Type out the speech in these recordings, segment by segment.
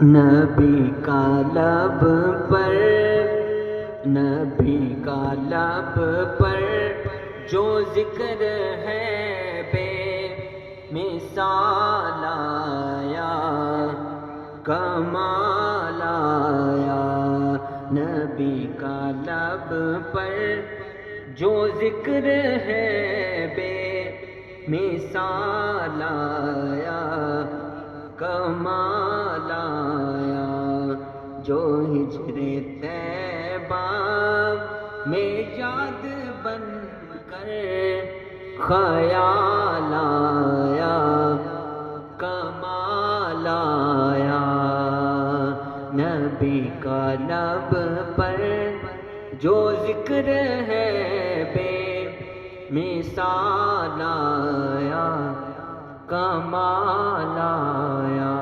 نبی کا لب پر، نبی کا لب پر جو ذکر ہے بے مثال آیا، کمال آیا۔ نبی کا لب پر جو ذکر ہے بے مثال آیا، کمال آیا۔ جو ہجر طیبہ میں یاد بن کر خیال آیا، کمال آیا۔ نبی کا لب پر جو ذکر ہے بے مثال آیا، کمال آیا۔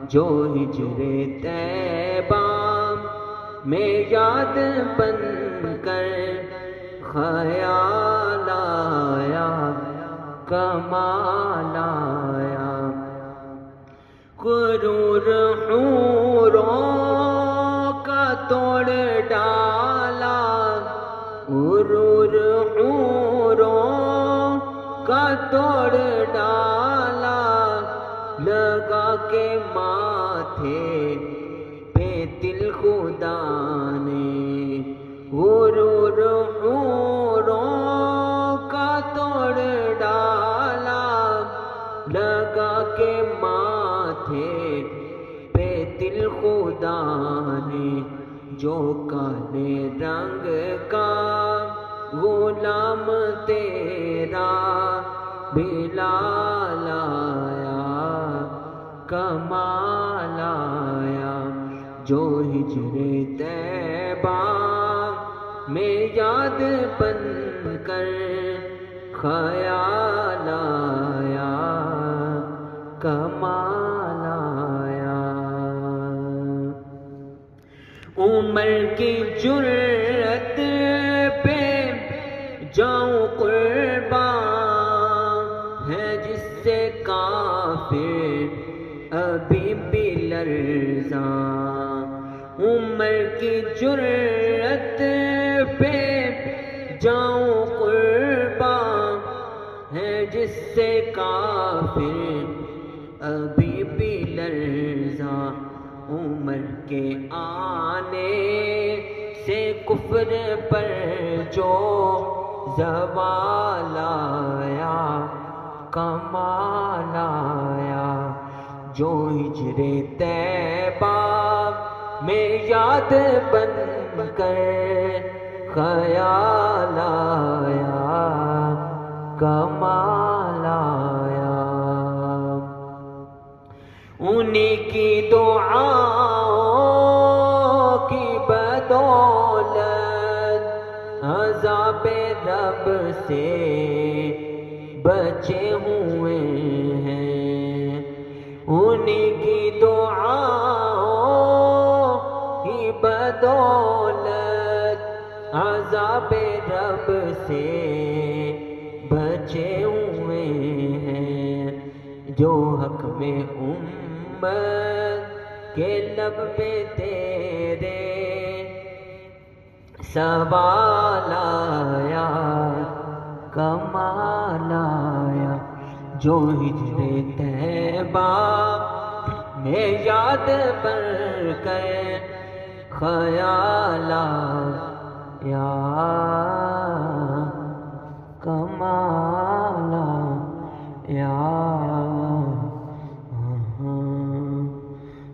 جو ہجر طیبہ میں یاد بن کر خیال آیا، کمال آیا۔ غرور حوروں کا توڑ ڈالا، غرور حوروں کا توڑ ڈالا، لگا کے ماتھے پہ دل خدا نے، غرور حوروں کا توڑ ڈالا، لگا کے ماتھے پہ دل خدا نے۔ جو کالے رنگ کا غلام تیرا بلال آیا، کمال آیا۔ جو ہجر طیبہ میں یاد بن کر خیال آیا، کمال آیا۔ عمر کی جرأت پہ جاؤں قربان، ہے جس سے کافر ابھی بھی لرزاں۔ عمر کی جرأت پہ جاؤں قربان، ہے جس سے کافر ابھی بھی لرزاں۔ عمر کے آنے سے کفر پر جو زوال آیا، کمال آیا۔ جو ہجر طیبہ میں یاد بن کر خیال آیا، کمال آیا۔ انہی کی دعاؤں کی بدولت عذاب رب سے بچے ہوئے ہیں، انہی کی دعاؤں کی بدولت عذاب رب سے بچے ہوئے ہیں۔ جو حق میں امت کے لب پہ تیرے سوال آیا، کمال آیا۔ جو ہجر طیبہ میں یاد بن کر خیال آیا، کمال آیا۔